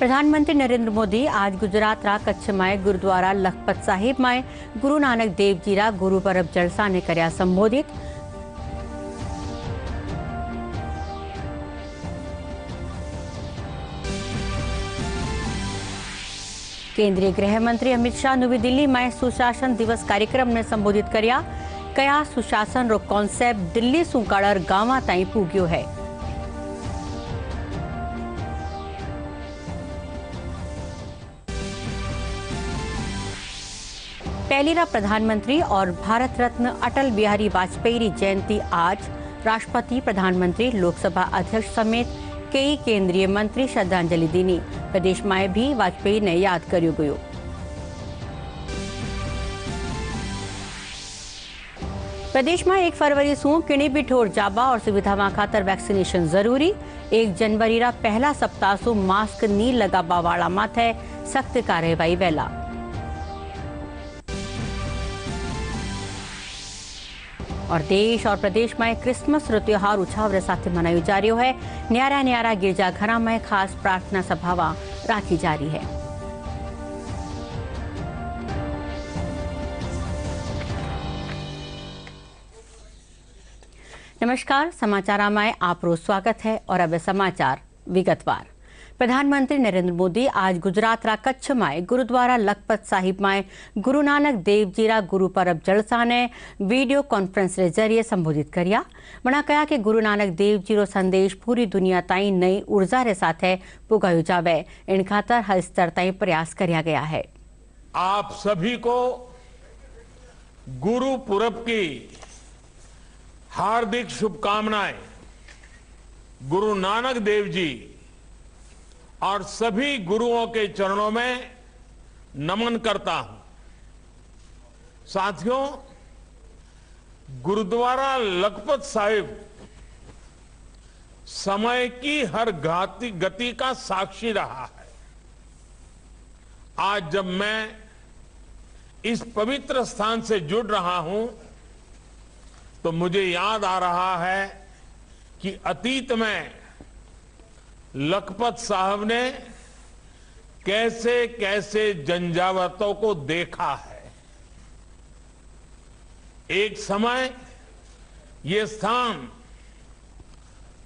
प्रधानमंत्री नरेंद्र मोदी आज गुजरात रा कच्छ में गुरुद्वारा लखपत साहिब में गुरु नानक देव जी रा गुरु परब जलसा ने कर्या संबोधित। केंद्रीय गृह मंत्री अमित शाह नवी दिल्ली में सुशासन दिवस कार्यक्रम ने संबोधित कर्या। कया सुशासन रो कॉन्सेप्ट दिल्ली सुकाड़र गांव ताई पूग्यो है। पहली रा प्रधानमंत्री और भारत रत्न अटल बिहारी वाजपेयी री जयंती आज। राष्ट्रपति, प्रधानमंत्री, लोकसभा अध्यक्ष समेत कई केंद्रीय मंत्री श्रद्धांजलि दीनी। प्रदेश में भी वाजपेयी ने याद कर्यो गयो। प्रदेश में 1 फरवरी सु किणी भी ठोर जाबा और सुविधा में खातर वैक्सीनेशन जरूरी। 1 जनवरी रा पहला सप्ताह सु मास्क नी लगाबा वाला माथे सख्त कार्यवाही वहेला। और देश और प्रदेश में क्रिसमस रो त्योहार उत्साह साथ मनायो जा रहा है। न्यारा न्यारा गिरजाघर में खास प्रार्थना सभावां राखी जा रही है। नमस्कार, समाचार में आपरो स्वागत है और अब समाचार विगतवार। प्रधानमंत्री नरेंद्र मोदी आज गुजरात रा कच्छ में गुरुद्वारा लखपत साहिब में गुरु नानक देव जी रा गुरु परब जलसा ने वीडियो कॉन्फ्रेंस के जरिए संबोधित कर्या। वणा कहा कि गुरु नानक देव जी रो संदेश पूरी दुनिया ताई नई ऊर्जा रे साथे पुगायो जावे, इन खातर हर स्तर ताई प्रयास कर्या गया है। आप सभी को गुरु पुरब की हार्दिक शुभकामनाएं। गुरु नानक देव जी और सभी गुरुओं के चरणों में नमन करता हूं। साथियों, गुरुद्वारा लखपत साहिब समय की हर गति का साक्षी रहा है। आज जब मैं इस पवित्र स्थान से जुड़ रहा हूं तो मुझे याद आ रहा है कि अतीत में लखपत साहब ने कैसे कैसे झंझावातों को देखा है। एक समय ये स्थान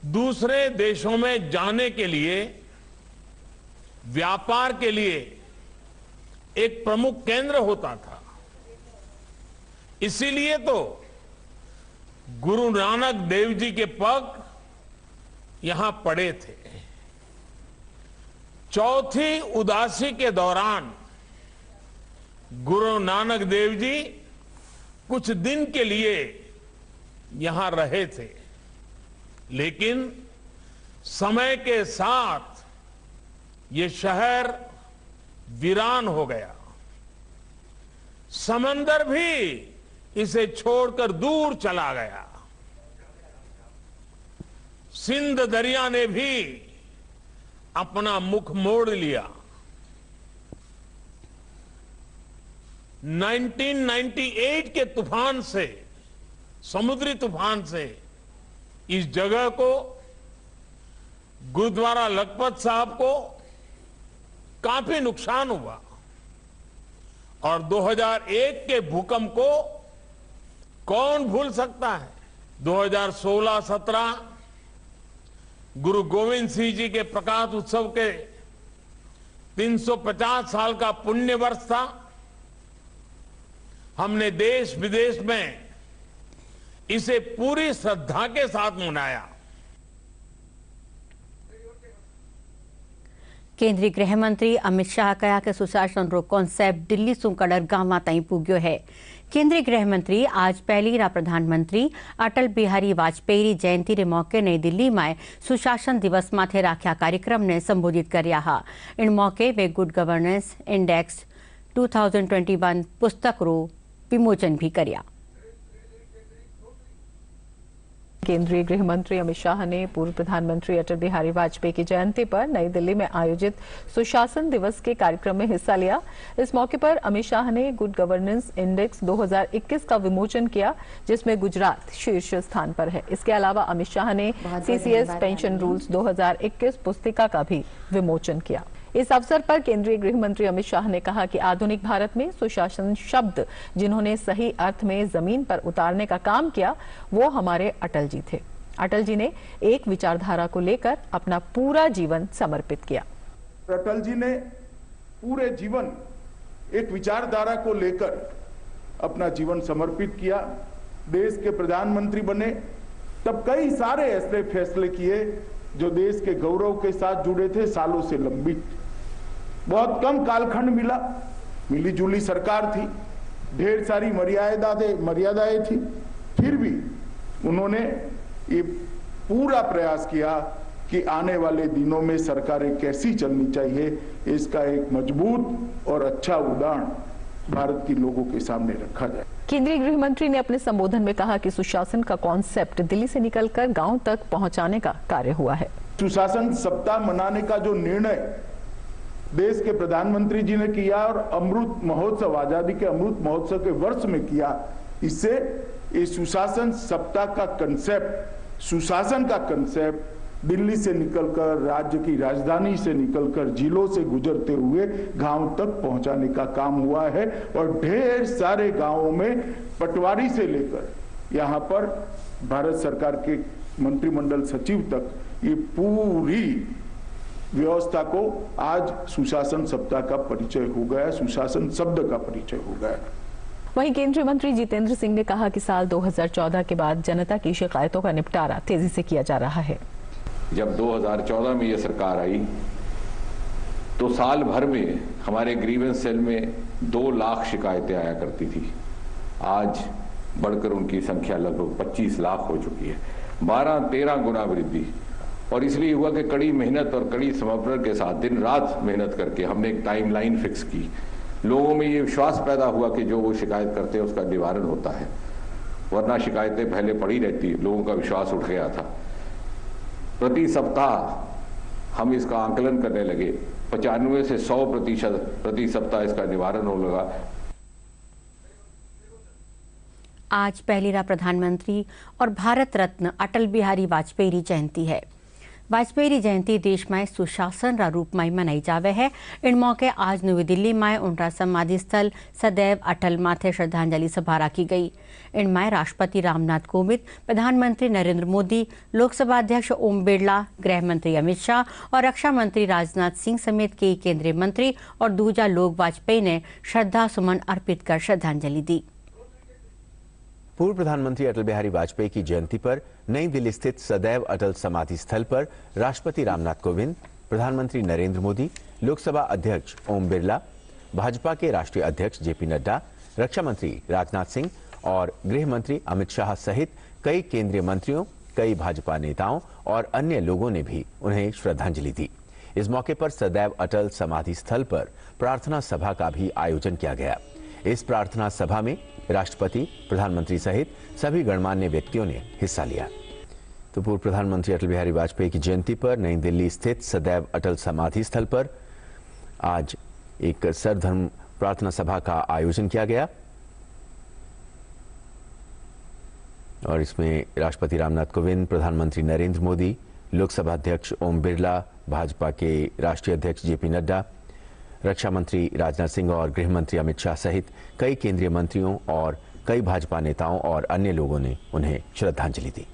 दूसरे देशों में जाने के लिए, व्यापार के लिए एक प्रमुख केंद्र होता था। इसीलिए तो गुरु नानक देव जी के पग यहां पड़े थे। चौथी उदासी के दौरान गुरु नानक देव जी कुछ दिन के लिए यहां रहे थे, लेकिन समय के साथ ये शहर वीरान हो गया। समंदर भी इसे छोड़कर दूर चला गया। सिंध दरिया ने भी अपना मुख मोड़ लिया। 1998 के तूफान से, समुद्री तूफान से इस जगह को, गुरुद्वारा लखपत साहब को काफी नुकसान हुआ। और 2001 के भूकंप को कौन भूल सकता है। 2016-17 गुरु गोविंद सिंह जी के प्रकाश उत्सव के 350 साल का पुण्य वर्ष था। हमने देश विदेश में इसे पूरी श्रद्धा के साथ मनाया। केंद्रीय गृह मंत्री अमित शाह कहा कि सुशासन रो कॉन्सेप्ट दिल्ली सुकड़र गांव ताई पूग्यो है। केंद्रीय गृह मंत्री आज पहली रा प्रधानमंत्री अटल बिहारी वाजपेयी जयंती रे मौके नई दिल्ली में सुशासन दिवस माथे राख्या कार्यक्रम ने संबोधित कर्या हा। इन मौके वे गुड गवर्नेंस इंडेक्स 2021 पुस्तक रो विमोचन भी कर्या। केंद्रीय गृह मंत्री अमित शाह ने पूर्व प्रधानमंत्री अटल बिहारी वाजपेयी की जयंती पर नई दिल्ली में आयोजित सुशासन दिवस के कार्यक्रम में हिस्सा लिया। इस मौके पर अमित शाह ने गुड गवर्नेंस इंडेक्स 2021 का विमोचन किया, जिसमें गुजरात शीर्ष स्थान पर है। इसके अलावा अमित शाह ने सीसीएस पेंशन रूल्स 2021 पुस्तिका का भी विमोचन किया। इस अवसर पर केंद्रीय गृह मंत्री अमित शाह ने कहा कि आधुनिक भारत में सुशासन शब्द जिन्होंने सही अर्थ में जमीन पर उतारने का काम किया वो हमारे अटल जी थे। अटल जी ने एक विचारधारा को लेकर अपना पूरा जीवन समर्पित किया। अटल जी ने पूरे जीवन एक विचारधारा को लेकर अपना जीवन समर्पित किया। देश के प्रधानमंत्री बने तब कई सारे ऐसे फैसले किए जो देश के गौरव के साथ जुड़े थे, सालों से लंबित। बहुत कम कालखंड मिला, मिली जुली सरकार थी, ढेर सारी मर्यादाएं थी, फिर भी उन्होंने ये पूरा प्रयास किया कि आने वाले दिनों में सरकारें कैसी चलनी चाहिए, इसका एक मजबूत और अच्छा उदाहरण भारत के लोगों के सामने रखा जाए। केंद्रीय गृह मंत्री ने अपने संबोधन में कहा कि सुशासन का कॉन्सेप्ट दिल्ली से निकलकर गांव तक पहुंचाने का कार्य हुआ है। सुशासन सप्ताह मनाने का जो निर्णय देश के प्रधानमंत्री जी ने किया और अमृत महोत्सव, आजादी के अमृत महोत्सव के वर्ष में किया, इससे इस सुशासन सप्ताह का कंसेप्ट, सुशासन का कंसेप्ट दिल्ली से निकलकर, राज्य की राजधानी से निकलकर, जिलों से गुजरते हुए गांव तक पहुंचाने का काम हुआ है। और ढेर सारे गांवों में पटवारी से लेकर यहां पर भारत सरकार के मंत्रिमंडल सचिव तक ये पूरी व्यवस्था को आज सुशासन सप्ताह का परिचय हो गया, सुशासन शब्द का परिचय हो गया। वहीं केंद्रीय मंत्री जितेंद्र सिंह ने कहा कि साल 2014 के बाद जनता की शिकायतों का निपटारा तेजी से किया जा रहा है। जब 2014 में ये सरकार आई तो साल भर में हमारे ग्रीवेंस सेल में 2 लाख शिकायतें आया करती थी। आज बढ़कर उनकी संख्या लगभग 25 लाख हो चुकी है, 12-13 गुना वृद्धि। और इसलिए हुआ कि कड़ी मेहनत और कड़ी समर्पण के साथ दिन रात मेहनत करके हमने एक टाइमलाइन फिक्स की। लोगों में ये विश्वास पैदा हुआ कि जो वो शिकायत करते हैं उसका निवारण होता है, वरना शिकायतें पहले पड़ी रहती, लोगों का विश्वास उठ गया था। प्रति सप्ताह हम इसका आंकलन करने लगे, 95 से 100% प्रति सप्ताह इसका निवारण होने लगा। आज पहली प्रधानमंत्री और भारत रत्न अटल बिहारी वाजपेयी जयंती है। वाजपेयी जयंती देश में सुशासन रा रूप में मनाई जावे है। इन मौके आज नवी दिल्ली में उनका समाधि स्थल सदैव अटल माथे श्रद्धांजलि सभा रखी गई। इनमें राष्ट्रपति रामनाथ कोविंद, प्रधानमंत्री नरेंद्र मोदी, लोकसभा अध्यक्ष ओम बिरला, गृह मंत्री अमित शाह और रक्षा मंत्री राजनाथ सिंह समेत कई केंद्रीय मंत्री और दूजा लोग वाजपेयी ने श्रद्धा सुमन अर्पित कर श्रद्धांजलि दी। पूर्व प्रधानमंत्री अटल बिहारी वाजपेयी की जयंती पर नई दिल्ली स्थित सदैव अटल समाधि स्थल पर राष्ट्रपति रामनाथ कोविंद, प्रधानमंत्री नरेंद्र मोदी, लोकसभा अध्यक्ष ओम बिरला, भाजपा के राष्ट्रीय अध्यक्ष जेपी नड्डा, रक्षा मंत्री राजनाथ सिंह और गृह मंत्री अमित शाह सहित कई केंद्रीय मंत्रियों, कई भाजपा नेताओं और अन्य लोगों ने भी उन्हें श्रद्धांजलि दी। इस मौके पर सदैव अटल समाधि स्थल पर प्रार्थना सभा का भी आयोजन किया गया। इस प्रार्थना सभा में राष्ट्रपति, प्रधानमंत्री सहित सभी गणमान्य व्यक्तियों ने हिस्सा लिया। तो पूर्व प्रधानमंत्री अटल बिहारी वाजपेयी की जयंती पर नई दिल्ली स्थित सदैव अटल समाधि स्थल पर आज एक सर्वधर्म प्रार्थना सभा का आयोजन किया गया और इसमें राष्ट्रपति रामनाथ कोविंद, प्रधानमंत्री नरेंद्र मोदी, लोकसभा अध्यक्ष ओम बिरला, भाजपा के राष्ट्रीय अध्यक्ष जेपी नड्डा, रक्षा मंत्री राजनाथ सिंह और गृह मंत्री अमित शाह सहित कई केंद्रीय मंत्रियों और कई भाजपा नेताओं और अन्य लोगों ने उन्हें श्रद्धांजलि दी।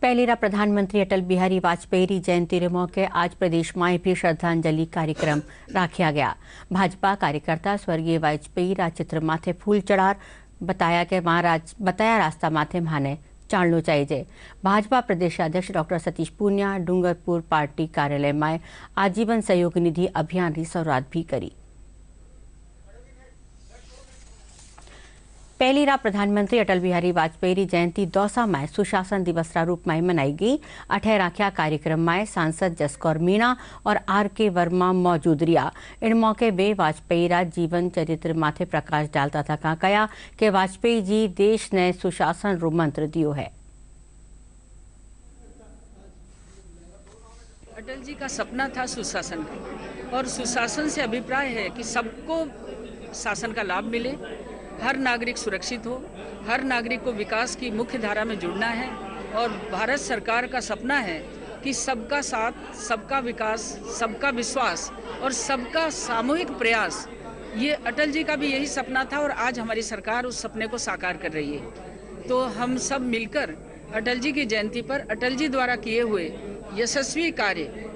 पहली प्रधानमंत्री अटल बिहारी वाजपेयी जयंती के मौके आज प्रदेश में भी श्रद्धांजलि कार्यक्रम रखा गया। भाजपा कार्यकर्ता स्वर्गीय वाजपेयी चित्र माथे फूल चढ़ार बताया रास्ता माथे माने चालना चाहिए। भाजपा प्रदेश अध्यक्ष डॉक्टर सतीश पूनिया डूंगरपुर पार्टी कार्यालय में आजीवन सहयोग निधि अभियान की शुरुआत भी करी। पहली प्रधानमंत्री अटल बिहारी वाजपेयी जयंती दौसा में सुशासन दिवस रूप में मनाई गई। अठे राख्या कार्यक्रम में सांसद जसकौर मीणा और आर.के. वर्मा मौजूद रिया। इन मौके वे वाजपेयी जीवन चरित्र माथे प्रकाश डालता था कहा कि वाजपेयी जी देश ने सुशासन रो मंत्र दियो है। अटल जी का सपना था सुशासन का और सुशासन से अभिप्राय है कि सबको शासन का लाभ मिले, हर नागरिक सुरक्षित हो, हर नागरिक को विकास की मुख्य धारा में जुड़ना है और भारत सरकार का सपना है कि सबका साथ, सबका विकास, सबका विश्वास और सबका सामूहिक प्रयास, ये अटल जी का भी यही सपना था और आज हमारी सरकार उस सपने को साकार कर रही है। तो हम सब मिलकर अटल जी की जयंती पर अटल जी द्वारा किए हुए यशस्वी कार्य,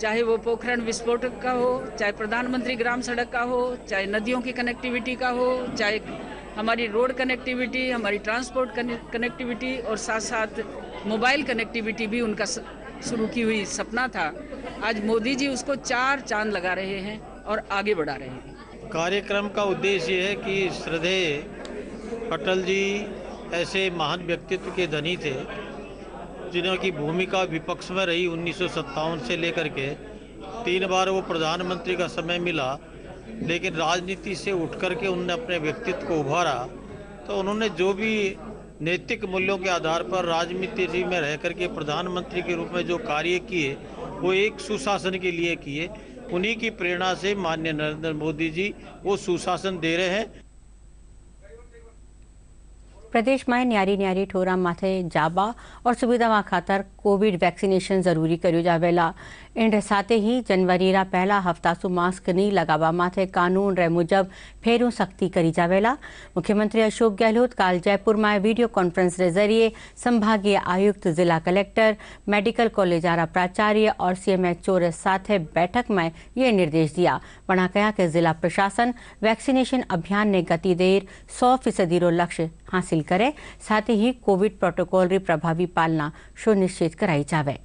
चाहे वो पोखरण विस्फोटक का हो, चाहे प्रधानमंत्री ग्राम सड़क का हो, चाहे नदियों की कनेक्टिविटी का हो, चाहे हमारी रोड कनेक्टिविटी, हमारी ट्रांसपोर्ट कनेक्टिविटी और साथ साथ मोबाइल कनेक्टिविटी भी उनका शुरू की हुई सपना था। आज मोदी जी उसको 4 चांद लगा रहे हैं और आगे बढ़ा रहे हैं। कार्यक्रम का उद्देश्य ये है कि श्रद्धेय अटल जी ऐसे महान व्यक्तित्व के धनी थे जिनकी भूमिका विपक्ष में रही 1957 से लेकर के 3 बार वो प्रधानमंत्री का समय मिला, लेकिन राजनीति से उठ कर के उन्होंने अपने व्यक्तित्व को उभारा। तो उन्होंने जो भी नैतिक मूल्यों के आधार पर राजनीति में रह कर के प्रधानमंत्री के रूप में जो कार्य किए वो एक सुशासन के लिए किए। उन्हीं की प्रेरणा से माननीय नरेंद्र मोदी जी वो सुशासन दे रहे हैं। प्रदेश में न्यारी न्यारी ठोरा माथे जाबा और सुविधा खातर कोविड वेक्सिनेशन जरूरी कर्यो जावेला। इन साथ ही जनवरी रा पहला हफ्ता सु मास्क नहीं लगावा माथे कानून रे मुजब फेरू सख्ती करी जावेला। मुख्यमंत्री अशोक गहलोत काल जयपुर में वीडियो कॉन्फ्रेंस के जरिए संभागीय आयुक्त, जिला कलेक्टर, मेडिकल कॉलेज आरा प्राचार्य और CMHO रे साथे बैठक में ये निर्देश दिया। वना कहा कि जिला प्रशासन वैक्सीनेशन अभियान ने गति देर 100% रो लक्ष्य हासिल करे, साथ ही कोविड प्रोटोकॉल री प्रभावी पालना सुनिश्चित कराई जावे।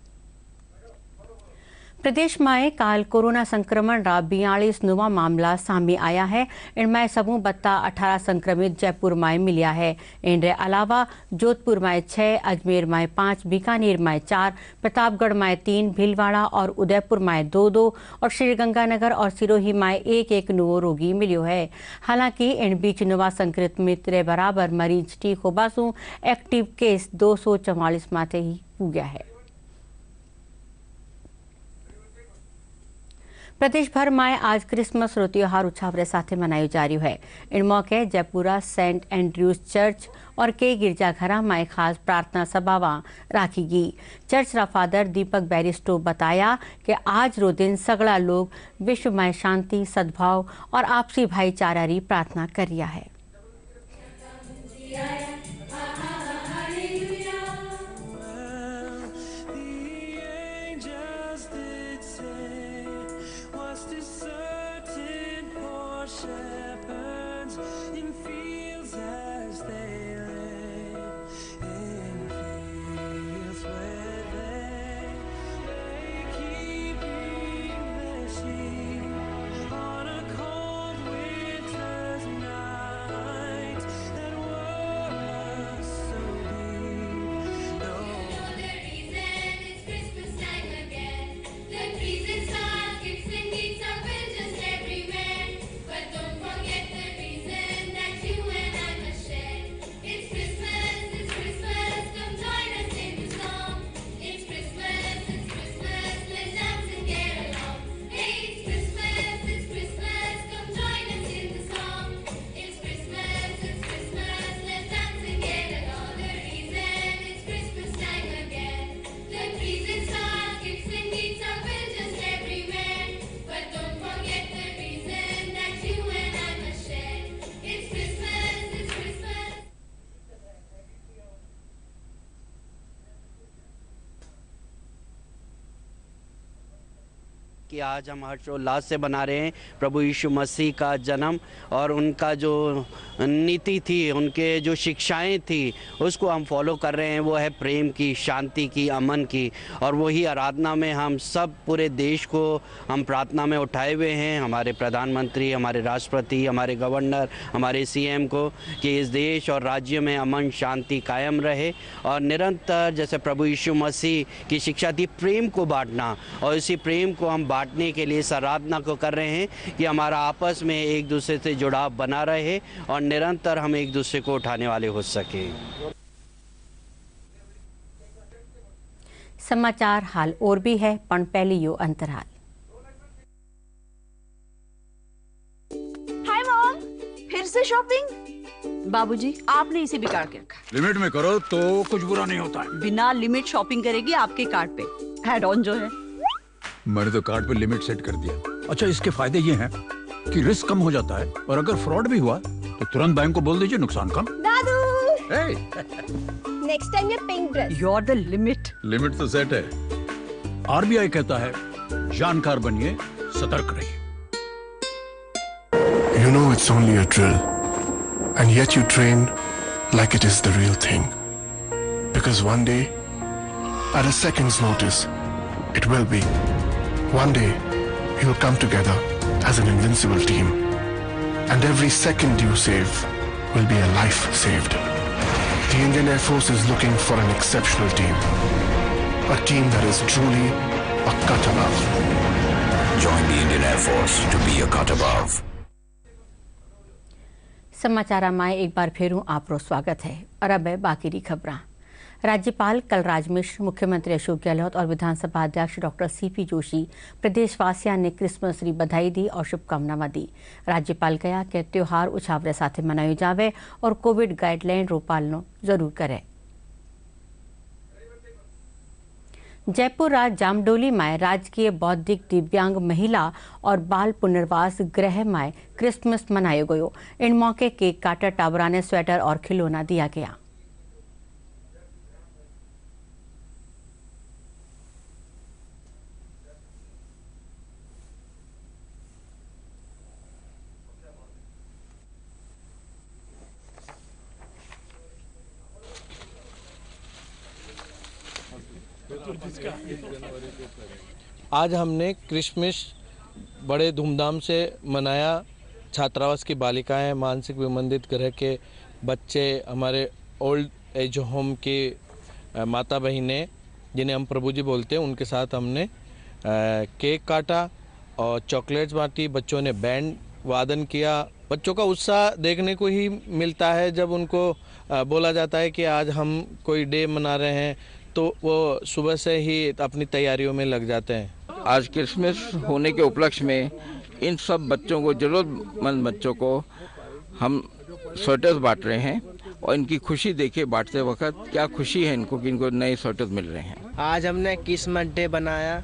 प्रदेश में काल कोरोना संक्रमण रा 42 नवा मामला सामने आया है। इनमें समूह बत्ता 18 संक्रमित जयपुर में मिलिया है। इनके अलावा जोधपुर में 6, अजमेर में 5, बीकानेर में 4, प्रतापगढ़ में 3, भीलवाड़ा और उदयपुर में 2-2 और श्रीगंगानगर और सिरोही में 1-1 नवो रोगी मिलो है। हालांकि इन बीच नवा संक्रमित रे बराबर मरीज ठीक होबासु एक्टिव केस 244 माथे ही पूग्या है। प्रदेश भर में आज क्रिसमस रो त्योहार उत्साह साथ मनायो जा रही है। इन मौके जयपुरा सेंट एंड्रयूज चर्च और कई गिरजाघर में खास प्रार्थना सभावां राखी गई। चर्च रा फादर दीपक बैरिस्टो बताया कि आज रो दिन सगड़ा लोग विश्व में शांति, सद्भाव और आपसी भाईचारा री प्रार्थना कर रिया है। कि आज हम हर्षोल्लास से बना रहे हैं प्रभु यीशु मसीह का जन्म और उनका जो नीति थी, उनके जो शिक्षाएं थी, उसको हम फॉलो कर रहे हैं। वो है प्रेम की, शांति की, अमन की, और वही आराधना में हम सब पूरे देश को हम प्रार्थना में उठाए हुए हैं। हमारे प्रधानमंत्री, हमारे राष्ट्रपति, हमारे गवर्नर, हमारे CM को कि इस देश और राज्य में अमन शांति कायम रहे और निरंतर जैसे प्रभु यीशु मसीह की शिक्षा थी प्रेम को बांटना, और इसी प्रेम को हम बांटने के लिए इस आराधना को कर रहे हैं कि हमारा आपस में एक दूसरे से जुड़ाव बना रहे और निरंतर हम एक दूसरे को उठाने वाले हो सके। समाचार हाल और भी है, पण पहले यो अंतराल। हाय मॉम, फिर से शॉपिंग? बाबूजी, आपने इसे बिगाड़ के रखा। लिमिट में करो तो कुछ बुरा नहीं होता है। बिना लिमिट शॉपिंग करेगी आपके कार्ड पे। ऐड ऑन जो है, मैंने तो कार्ड पे लिमिट सेट कर दिया। अच्छा, इसके फायदे ये हैं कि रिस्क कम हो जाता है और अगर फ्रॉड भी हुआ तो तुरंत बैंक को बोल दीजिए, नुकसान कम। दादू, नेक्स्ट टाइम ये pink dress. You are the limit. Limit तो सेट है। आरबीआई कहता है जानकार बनिए, सतर्क रहिए। You know it's only a drill, and yet you train like it is the real thing. Because one day, at a second's notice, it will be. One day, you'll come together as an invincible team. And every second you save will be a life saved. The Indian Air Force is looking for an exceptional team. A team that is truly a cut above. Join the Indian Air Force to be a cut above. समाचार में एक बार फिर आपरो स्वागत है और अब है बाकी की खबरां। राज्यपाल कलराज मिश्र, मुख्यमंत्री अशोक गहलोत और विधानसभा अध्यक्ष डॉक्टर सीपी जोशी प्रदेशवासियों ने क्रिसमस की बधाई दी और शुभकामनाएं दी। राज्यपाल कहा कि त्यौहार उछावरे साथ मनायो जावे और कोविड गाइडलाइन रो पालनो जरूर करे। जयपुर राज जामडोली में राजकीय बौद्धिक दिव्यांग महिला और बाल पुनर्वास गृह में क्रिसमस मनायो गयो। इन मौके केक काटा, टाबराने स्वेटर और खिलौना दिया गया। आज हमने क्रिसमस बड़े धूमधाम से मनाया। छात्रावास की बालिकाएं, मानसिक विमंदित ग्रह के बच्चे, हमारे ओल्ड एज होम के माता बहनें जिन्हें हम प्रभु जी बोलते हैं, उनके साथ हमने केक काटा और चॉकलेट्स बांटी। बच्चों ने बैंड वादन किया। बच्चों का उत्साह देखने को ही मिलता है जब उनको बोला जाता है कि आज हम कोई डे मना रहे हैं, तो वो सुबह से ही अपनी तैयारियों में लग जाते हैं। आज क्रिसमस होने के उपलक्ष्य में इन सब बच्चों को, जरूरतमंद बच्चों को हम स्वेटर्स बांट रहे हैं और इनकी खुशी देखिए बांटते वक्त क्या खुशी है इनको कि इनको नए स्वेटर्स मिल रहे हैं। आज हमने क्रिसमस डे बनाया,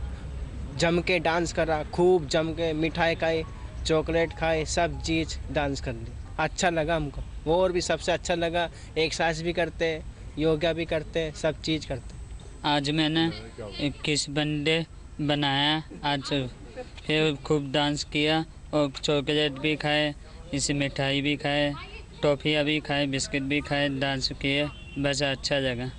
जम के डांस करा, खूब जम के मिठाई खाई, चॉकलेट खाई, सब चीज़ डांस कर ली। अच्छा लगा हमको। और भी सबसे अच्छा लगा, एक्सरसाइज भी करते, योगा भी करते, सब चीज़ करते। आज मैंने क्रिसमस डे बनाया। आज फिर खूब डांस किया और चॉकलेट भी खाए, इसी मिठाई भी खाए, टॉफियाँ भी खाए, बिस्किट भी खाए, डांस किए। बस अच्छा लगा।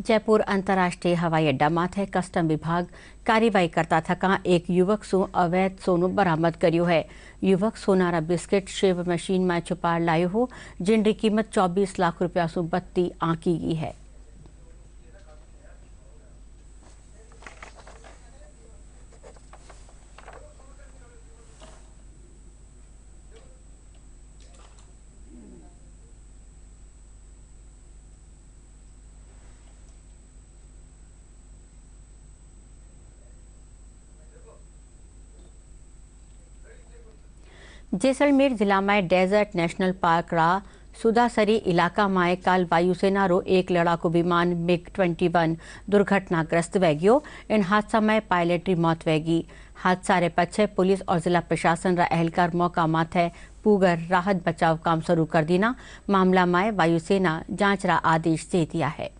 जयपुर अंतर्राष्ट्रीय हवाई अड्डा माथे कस्टम विभाग कार्यवाही करता थका एक युवक सु अवैध सोनो बरामद कर्यो है। युवक सोनारा बिस्किट शेव मशीन में छुपा लायो हो, जिनकी कीमत 24 लाख रुपया सु बत्ती आंकी गई है। जैसलमेर जिला में डेजर्ट नेशनल पार्क रा सुदासरी इलाका में काल वायुसेना रो एक लड़ाकू विमान MiG-21 दुर्घटनाग्रस्त वह गयो। इन हादसा में पायलट री मौत वैगी। हादसा रे पछे पुलिस और जिला प्रशासन रा एहलकार मौका माथे पूगर राहत बचाव काम शुरू कर दीना। मामला में वायुसेना जांच रा आदेश दे दिया है।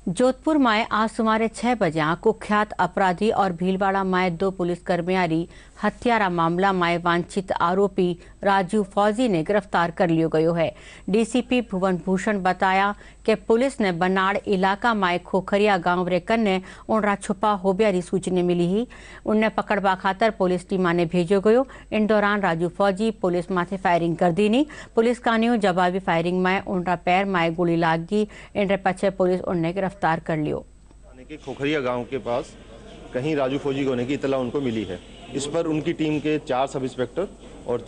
जोधपुर में आज सुमारे 6 बजे कुख्यात अपराधी और भीलवाड़ा में 2 पुलिसकर्मियारी हत्यारा मामला में वांछित आरोपी राजू फौजी ने गिरफ्तार कर लियो गयो है। डीसीपी भुवन भूषण बताया कि पुलिस ने बनाड़ इलाका में खोखरिया गांव रे कन्ने उनरा छुपा होबियारी सूचना मिली ही। उन्हें पकड़वा खातर पुलिस टीमा ने भेजो गयो। इन दौरान राजू फौजी पुलिस माथे फायरिंग कर दीनी। पुलिस कानियों जवाबी फायरिंग में उनरा पैर में गोली लाग गई। इन पछे पुलिस उन्हें गिरफ्तार कर लियो। खोखरिया गांव के पास कहीं राजू फौजी होने की इतला उनको मिली है। इस पर उनकी टीम के 4 सब इंस्पेक्टर और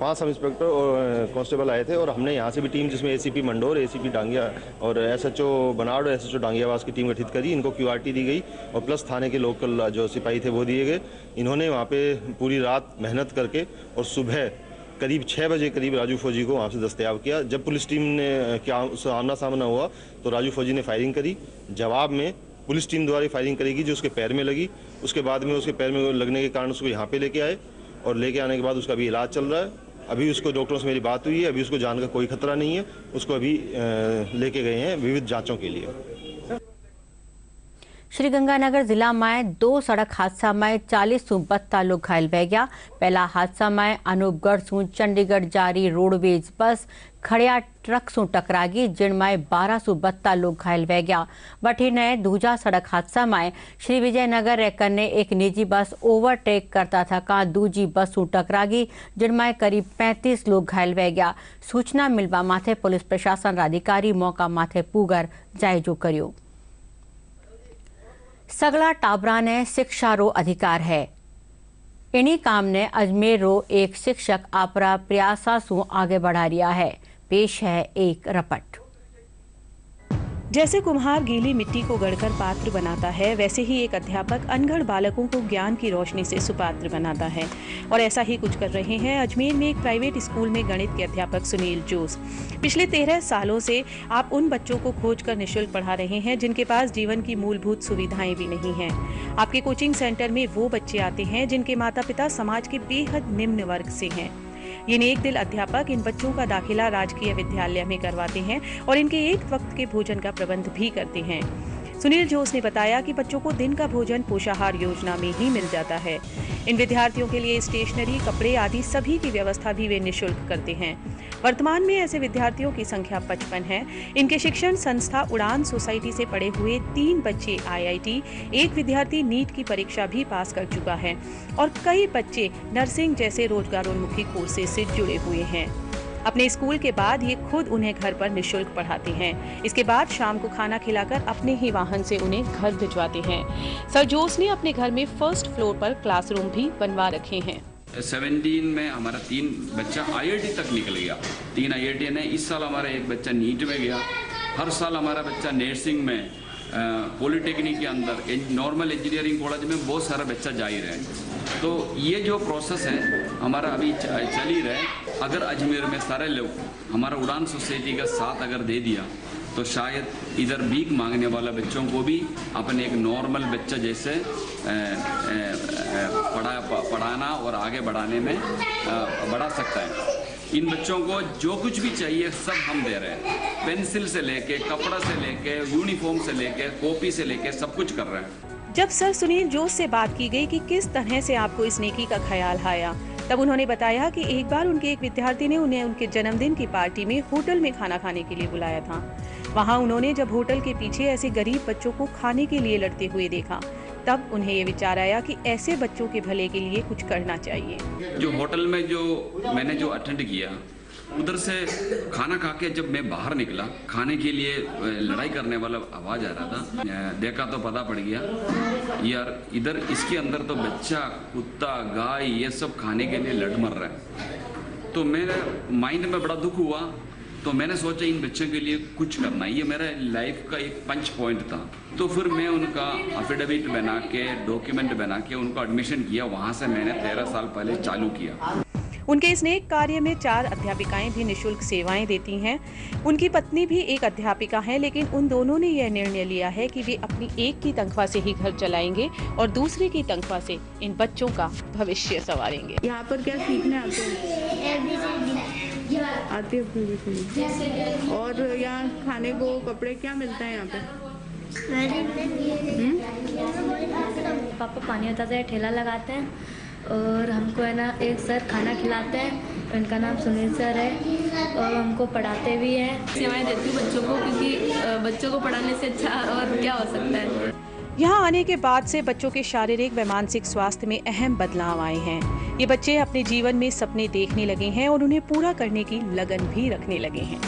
5 सब इंस्पेक्टर और कांस्टेबल आए थे और हमने यहाँ से भी टीम जिसमें एसीपी मंडोर, एसीपी डांगिया और एसएचओ बनाड़ और एसएचओ डांगियावास की टीम गठित करी। इनको क्यूआरटी दी गई और प्लस थाने के लोकल जो सिपाही थे वो दिए गए। इन्होंने वहाँ पे पूरी रात मेहनत करके और सुबह करीब 6 बजे करीब राजू फौजी को वहाँ से दस्तयाब किया। जब पुलिस टीम ने क्या आमना सामना हुआ तो राजू फौजी ने फायरिंग करी। जवाब में पुलिस टीम द्वारा फायरिंग करेगी जो उसके पैर में लगी। उसके बाद में उसके पैर में लगने के कारण उसको यहाँ पे लेके आए और लेके आने के बाद उसका अभी इलाज चल रहा है। अभी उसको डॉक्टरों से मेरी बात हुई है, अभी उसको जान का कोई खतरा नहीं है। उसको अभी लेके गए हैं विविध जांचों के लिए। श्रीगंगानगर जिला में 2 सड़क हादसा में 40 सु 72 लोग घायल बह गया। पहला हादसा में अनूपगढ़ सु चंडीगढ़ जारी रोडवेज बस खड़िया ट्रक सु टकरागी जिनमें 12 सु 72 लोग घायल बह गया। वठी ने दूजा सड़क हादसा में श्री विजयनगर रेकर ने एक निजी बस ओवरटेक करता था का दूजी बस सु टकरागी जिनमें करीब 35 लोग घायल बह गया। सूचना मिलवा माथे पुलिस प्रशासन अधिकारी मौका माथे पूगर जायजो कर्यो। सगला टाबरा ने शिक्षा रो अधिकार है। इन्हीं काम ने अजमेर रो एक शिक्षक आपरा प्रयासा सु आगे बढ़ा रिया है। पेश है एक रपट। जैसे कुम्हार गीली मिट्टी को गढ़कर पात्र बनाता है, वैसे ही एक अध्यापक अनगढ़ बालकों को ज्ञान की रोशनी से सुपात्र बनाता है। और ऐसा ही कुछ कर रहे हैं अजमेर में एक प्राइवेट स्कूल में गणित के अध्यापक सुनील जोश। पिछले 13 सालों से आप उन बच्चों को खोजकर निःशुल्क पढ़ा रहे हैं जिनके पास जीवन की मूलभूत सुविधाएं भी नहीं हैं। आपके कोचिंग सेंटर में वो बच्चे आते हैं जिनके माता पिता समाज के बेहद निम्न वर्ग से हैं। ये नेक दिल अध्यापक इन बच्चों का दाखिला राजकीय विद्यालय में करवाते हैं और इनके एक वक्त के भोजन का प्रबंध भी करते हैं। सुनील जोश ने बताया कि बच्चों को दिन का भोजन पोषाहार योजना में ही मिल जाता है। इन विद्यार्थियों के लिए स्टेशनरी, कपड़े आदि सभी की व्यवस्था भी वे निःशुल्क करते हैं। वर्तमान में ऐसे विद्यार्थियों की संख्या 55 है। इनके शिक्षण संस्था उड़ान सोसाइटी से पढ़े हुए 3 बच्चे IIT, एक विद्यार्थी नीट की परीक्षा भी पास कर चुका है और कई बच्चे नर्सिंग जैसे रोजगारोन्मुखी कोर्सेज से जुड़े हुए हैं। अपने स्कूल के बाद ये खुद उन्हें घर पर निःशुल्क पढ़ाते हैं। इसके बाद शाम को खाना खिलाकर अपने ही वाहन से उन्हें घर भिजवाते हैं। सर जोश ने अपने घर में फर्स्ट फ्लोर पर क्लासरूम भी बनवा रखे हैं। 17 में हमारा 3 बच्चा IIT तक निकल गया। 3 IIT ने इस साल हमारा एक बच्चा नीट में गया। हर साल हमारा बच्चा नर्सिंग में, पॉलिटेक्निक के अंदर, नॉर्मल इंजीनियरिंग कॉलेज में बहुत सारा बच्चा जा ही रहा है। तो ये जो प्रोसेस है हमारा अभी चल ही रहा है। अगर अजमेर में सारे लोग हमारा उड़ान सोसाइटी का साथ अगर दे दिया तो शायद इधर भीख मांगने वाला बच्चों को भी अपने एक नॉर्मल बच्चा जैसे पढ़ाना और आगे बढ़ाने में बढ़ा सकता है। इन बच्चों को जो कुछ भी चाहिए सब हम दे रहे हैं। पेंसिल से लेके, कपड़ा से लेके, यूनिफॉर्म से लेके, कॉपी से लेके सब कुछ कर रहे हैं। जब सर सुनील जोश से बात की गई कि किस तरह से आपको इस नेकी का ख्याल आया, तब उन्होंने बताया कि एक बार उनके एक विद्यार्थी ने उन्हें उनके जन्मदिन की पार्टी में होटल में खाना खाने के लिए बुलाया था। वहां उन्होंने जब होटल के पीछे ऐसे गरीब बच्चों को खाने के लिए लड़ते हुए देखा, तब उन्हें ये विचार आया कि ऐसे बच्चों के भले के लिए कुछ करना चाहिए। जो होटल में मैंने अटेंड किया, उधर से खाना खा के जब मैं बाहर निकला, खाने के लिए लड़ाई करने वाला आवाज आ रहा था। देखा तो पता पड़ गया यार इधर इसके अंदर तो बच्चा, कुत्ता, गाय ये सब खाने के लिए लड़ मर रहा है। तो मेरे माइंड में बड़ा दुख हुआ। तो मैंने सोचा इन बच्चों के लिए कुछ करना, ये मेरा लाइफ का एक पंच पॉइंट था। तो फिर मैं उनका एफिडेविट बना के, डॉक्यूमेंट बना के उनको एडमिशन किया। वहाँ से मैंने 13 साल पहले चालू किया। उनके इस नेक कार्य में 4 अध्यापिकाएं भी निःशुल्क सेवाएं देती हैं। उनकी पत्नी भी एक अध्यापिका है, लेकिन उन दोनों ने यह निर्णय लिया है कि वे अपनी एक की तनख्वाह से ही घर चलाएंगे और दूसरे की तनख्वाह से इन बच्चों का भविष्य संवारेंगे। यहाँ पर क्या सीखने आते हैं? और यहाँ खाने को, कपड़े क्या मिलता है यहाँ पे? पापा पानी बताते हैं, ठेला लगाते हैं और हमको है ना एक सर खाना खिलाते हैं। उनका नाम सुनील सर है और हमको पढ़ाते भी हैं। सेवाएं देती हूँ बच्चों को, क्योंकि बच्चों को पढ़ाने से अच्छा और क्या हो सकता है। यहाँ आने के बाद से बच्चों के शारीरिक व मानसिक स्वास्थ्य में अहम बदलाव आए हैं। ये बच्चे अपने जीवन में सपने देखने लगे हैं और उन्हें पूरा करने की लगन भी रखने लगे हैं।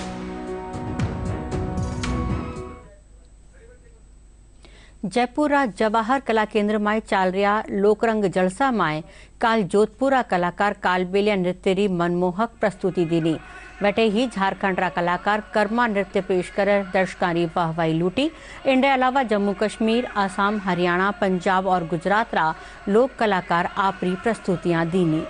जयपुरा जवाहर कला केंद्र में चाल रहा लोकरंग जलसा में काल जोधपुरा कलाकार कालबेलिया नृत्य री मनमोहक प्रस्तुति दीनी। वटे ही झारखंड रा कलाकार कर्मा नृत्य पेश कर दर्शकों की वाहवाही लूटी। इनके अलावा जम्मू कश्मीर, आसाम, हरियाणा, पंजाब और गुजरात रा लोक कलाकार आपरी प्रस्तुतियां दीनी।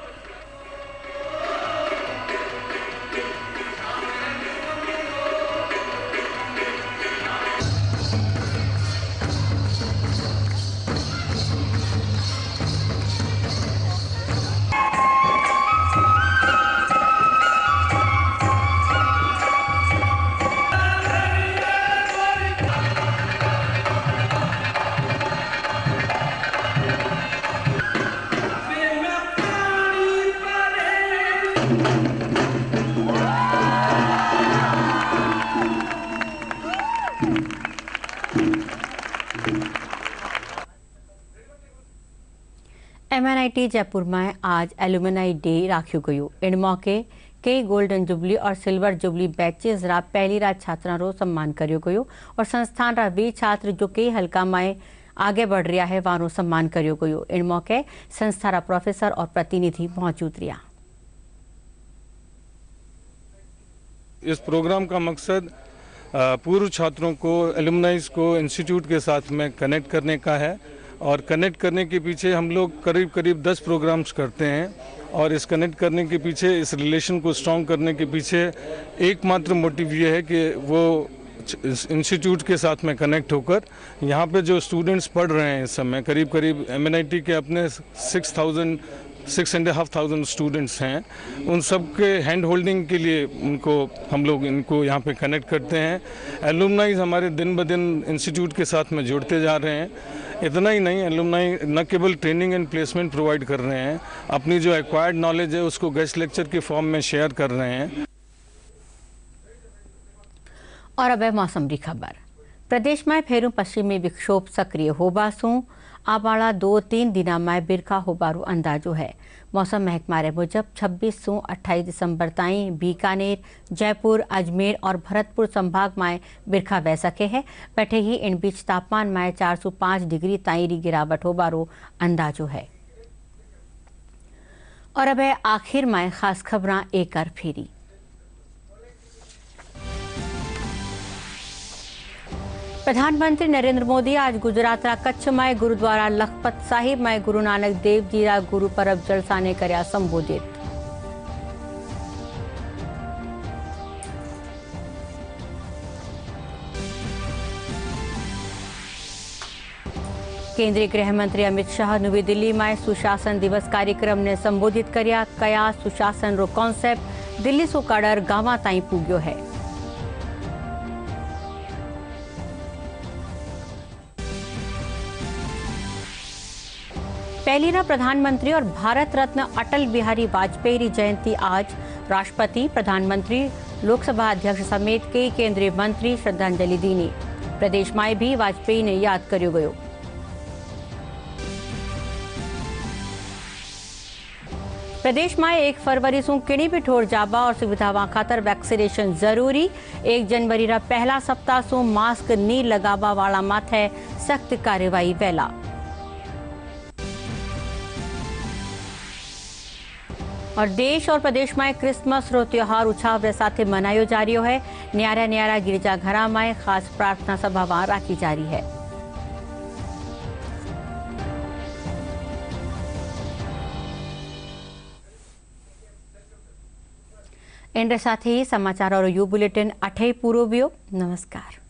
MNIT जयपुर में आज एल्यूमिनाई डे राख्यू गयो। इन मौके कई गोल्डन जुबली और सिल्वर जुबली बैचेस रा पहली रात छात्रा रो सम्मान करियो गयो और संस्थान रा वे छात्र जो कई हल्का में आगे बढ़ रहा है वारो सम्मान करियो गयो। इन मौके संस्था रा प्रोफेसर और प्रतिनिधि मौजूद रहा। इस प्रोग्राम का मकसद पूर्व छात्रों को, एलुमनाइज को इंस्टीट्यूट के साथ में कनेक्ट करने का है और कनेक्ट करने के पीछे हम लोग करीब 10 प्रोग्राम्स करते हैं और इस कनेक्ट करने के पीछे, इस रिलेशन को स्ट्रॉन्ग करने के पीछे एकमात्र मोटिव ये है कि वो इंस्टीट्यूट के साथ में कनेक्ट होकर यहाँ पे जो स्टूडेंट्स पढ़ रहे हैं इस समय करीब MNIT के अपने 6,500 स्टूडेंट्स हैं, उन सब के हैंड होल्डिंग के लिए हम लोग इनको यहाँ पे कनेक्ट करते हैं। एलुमनाइज हमारे दिन ब दिन इंस्टीट्यूट के साथ में जुड़ते जा रहे हैं। इतना ही नहीं, एलुमनाई न केवल ट्रेनिंग एंड प्लेसमेंट प्रोवाइड कर रहे हैं, अपनी जो एक्वायर्ड नॉलेज है उसको गेस्ट लेक्चर के फॉर्म में शेयर कर रहे हैं। और अब है मौसम की खबर। प्रदेश में फेरू पश्चिमी विक्षोभ सक्रिय होबासू आवाड़ा 2-3 दिना में बिरखा होबारू अंदाजो है। मौसम महकमा मुजब 26 से 28 दिसंबर ताई बीकानेर, जयपुर, अजमेर और भरतपुर संभाग में बिरखा बह सके है। बैठे ही इन बीच तापमान में 4 से 5 डिग्री ताई री गिरावट होबारू अंदाजो है। और अब है आखिर में खास खबरां एक बार फेरी। प्रधानमंत्री नरेंद्र मोदी आज गुजरात रा कच्छ में गुरुद्वारा लखपत साहिब में गुरु नानक देव जी रा गुरु परब जलसा ने कर्या संबोधित। केंद्रीय गृह मंत्री अमित शाह नवी दिल्ली में सुशासन दिवस कार्यक्रम ने संबोधित कर्या। कया सुशासन रो कॉन्सेप्ट दिल्ली सो काडर गांवा ताई पूग्यो है। पहली ना प्रधानमंत्री और भारत रत्न अटल बिहारी वाजपेयी की जयंती आज राष्ट्रपति, प्रधानमंत्री, लोकसभा अध्यक्ष समेत कई केंद्रीय मंत्री श्रद्धांजलि दीनी। प्रदेश में भी वाजपेयी ने याद करियो गयो। प्रदेश में 1 फरवरी से किणी भी ठोर जाबा और सुविधावां खातर वैक्सीनेशन जरूरी। 1 जनवरी रा पहला सप्ताह से मास्क नी लगावा वाला माथे सख्त कार्यवाही वेला। और देश और प्रदेश में क्रिसमस रो त्योहार उत्साह के साथ मनायो जा रही है। न्यारा न्यारा गिरजाघरा में खास प्रार्थना सभा राखी जा रही है। इनके साथ ही समाचार और यू बुलेटिन 8 पूरो वियो। नमस्कार।